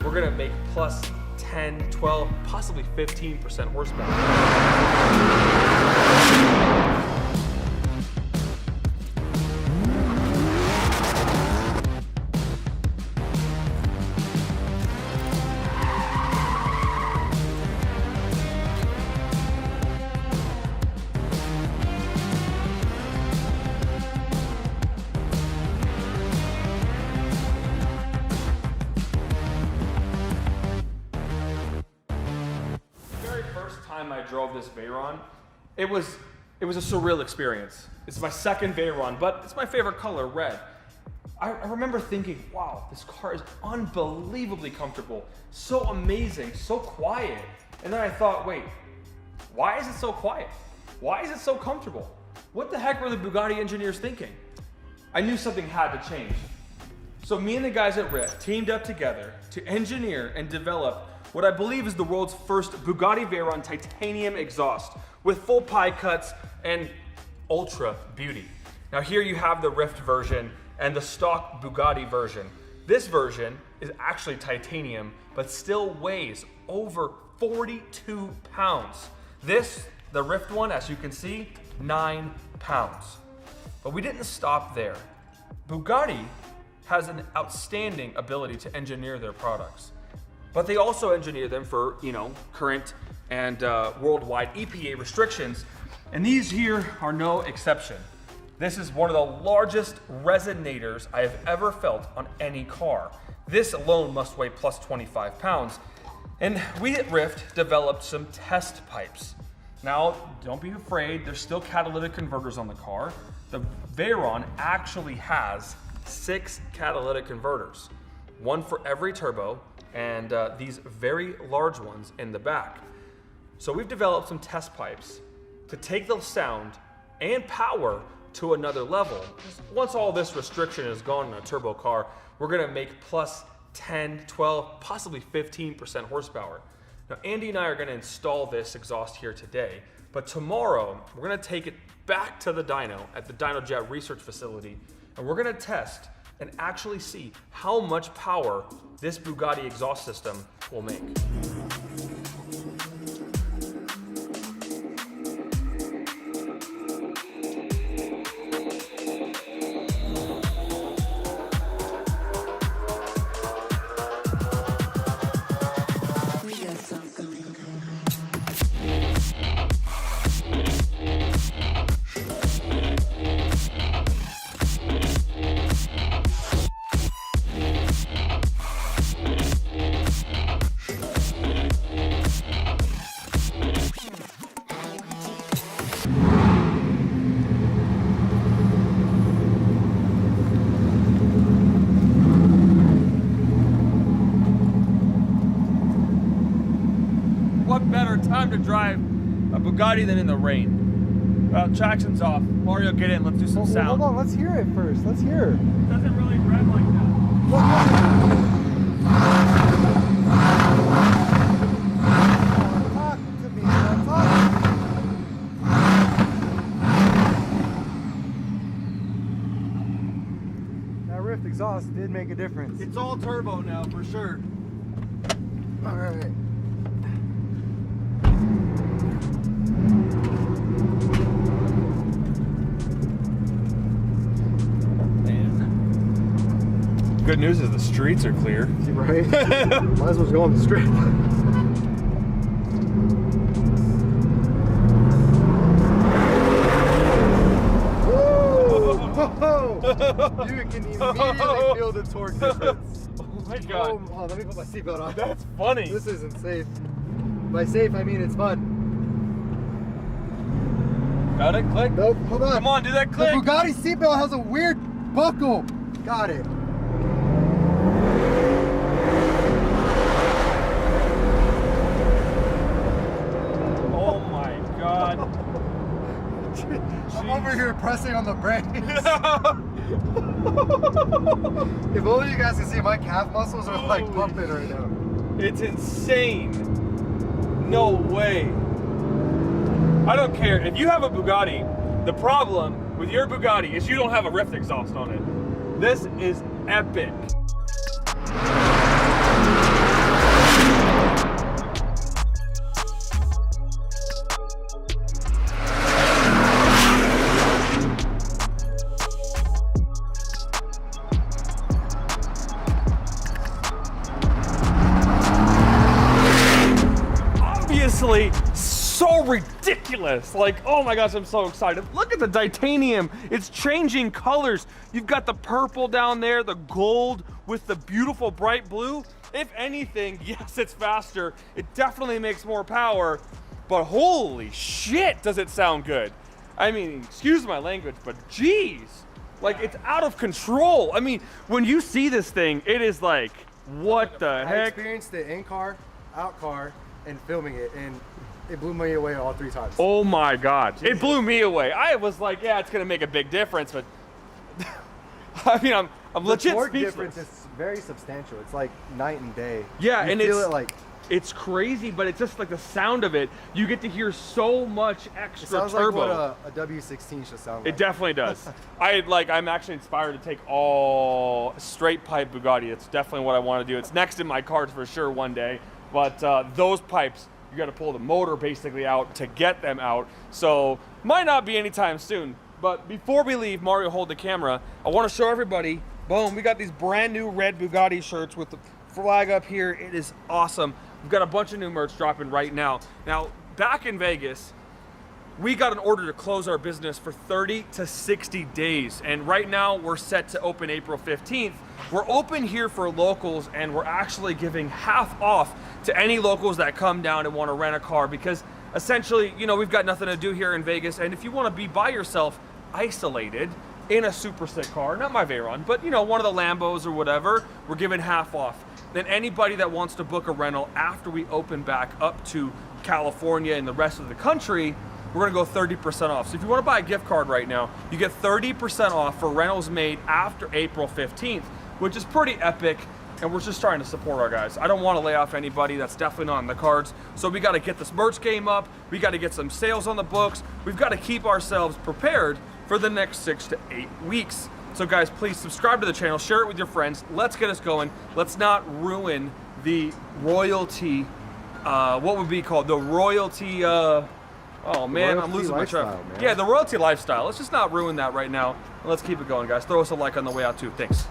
we're gonna make plus 10, 12, possibly 15% horsepower. Time I drove this Veyron, it was a surreal experience. It's my second Veyron, but it's my favorite color, red. I remember thinking, wow, this car is unbelievably comfortable, so amazing, so quiet. And then I thought, wait, why is it so quiet? Why is it so comfortable? What the heck were the Bugatti engineers thinking? I knew something had to change. So me and the guys at RYFT teamed up together to engineer and develop what I believe is the world's first Bugatti Veyron titanium exhaust with full pie cuts and ultra beauty. Now here you have the RYFT version and the stock Bugatti version. This version is actually titanium, but still weighs over 42 pounds. This, the RYFT one, as you can see, 9 pounds. But we didn't stop there. Bugatti has an outstanding ability to engineer their products. But they also engineer them for, current and worldwide EPA restrictions. And these here are no exception. This is one of the largest resonators I have ever felt on any car. This alone must weigh plus 25 pounds. And we at RYFT developed some test pipes. Now, don't be afraid, there's still catalytic converters on the car. The Veyron actually has 6 catalytic converters, one for every turbo, and these very large ones in the back. So we've developed some test pipes to take the sound and power to another level. Once all this restriction is gone in a turbo car, we're gonna make plus 10, 12, possibly 15% horsepower. Now Andy and I are gonna install this exhaust here today, but tomorrow we're gonna take it back to the dyno at the DynoJet research facility, and we're gonna test and actually see how much power this Bugatti exhaust system will make. What better time to drive a Bugatti than in the rain? Well, traction's off. Mario, get in. Let's do some sound. Hold on, let's hear it first. Let's hear it. It doesn't really rev like that. Talk to me. Talk. That RYFT exhaust did make a difference. It's all turbo now, for sure. All right. Good news is the streets are clear. Right? Might as well go on the strip. You can immediately feel the torque difference. Oh my god. Oh, let me put my seatbelt on. That's funny. This isn't safe. By safe, I mean it's fun. Got it? Click? Nope, hold on. Come on, do that click. The Bugatti seatbelt has a weird buckle. Got it. Oh my god. I'm over here pressing on the brakes. If only you guys can see, my calf muscles are like pumping right now. It's insane. No way. I don't care. If you have a Bugatti, the problem with your Bugatti is you don't have a RYFT exhaust on it. This is epic. honestly so ridiculous. Like, oh my gosh, I'm so excited. Look at the titanium. It's changing colors. You've got the purple down there, the gold with the beautiful bright blue. If anything, yes, it's faster. It definitely makes more power, but holy shit, does it sound good. I mean, excuse my language, but geez, like it's out of control. I mean, when you see this thing, it is like, what the I heck? experienced it in car, out car, and filming it, and it blew me away all 3 times. Oh my God, Jesus. It blew me away. I was like, yeah, it's gonna make a big difference, but I mean, I'm legit torque speechless. difference is very substantial. It's like night and day. Yeah, you and feel it like it's crazy, but it's just like the sound of it. You get to hear so much extra it sounds turbo. like what a W16 should sound like. It definitely does. I'm actually inspired to take all straight pipe Bugatti. It's definitely what I want to do. It's next in my cards for sure one day. But those pipes, you got to pull the motor basically out to get them out. So might not be anytime soon. But before we leave, Mario, hold the camera. I want to show everybody. Boom, we got these brand new red Bugatti shirts with the flag up here. It is awesome. We've got a bunch of new merch dropping right now. Now, back in Vegas, we got an order to close our business for 30 to 60 days. And right now we're set to open April 15th. We're open here for locals, and we're actually giving half off to any locals that come down and want to rent a car, because essentially, you know, we've got nothing to do here in Vegas. And if you want to be by yourself, isolated, in a super sick car, not my Veyron, but you know, one of the Lambos or whatever, we're giving half off. Then anybody that wants to book a rental after we open back up to California and the rest of the country, we're gonna go 30% off. So if you wanna buy a gift card right now, you get 30% off for rentals made after April 15th, which is pretty epic, and we're just trying to support our guys. I don't wanna lay off anybody, that's definitely not in the cards. So we gotta get this merch game up, we gotta get some sales on the books, we've gotta keep ourselves prepared for the next 6 to 8 weeks. So guys, please subscribe to the channel, share it with your friends, let's get us going. Let's not ruin the royalty, what would be called? The royalty, oh man, I'm losing my track. Yeah, the royalty lifestyle. Let's just not ruin that right now. Let's keep it going, guys. Throw us a like on the way out too. Thanks.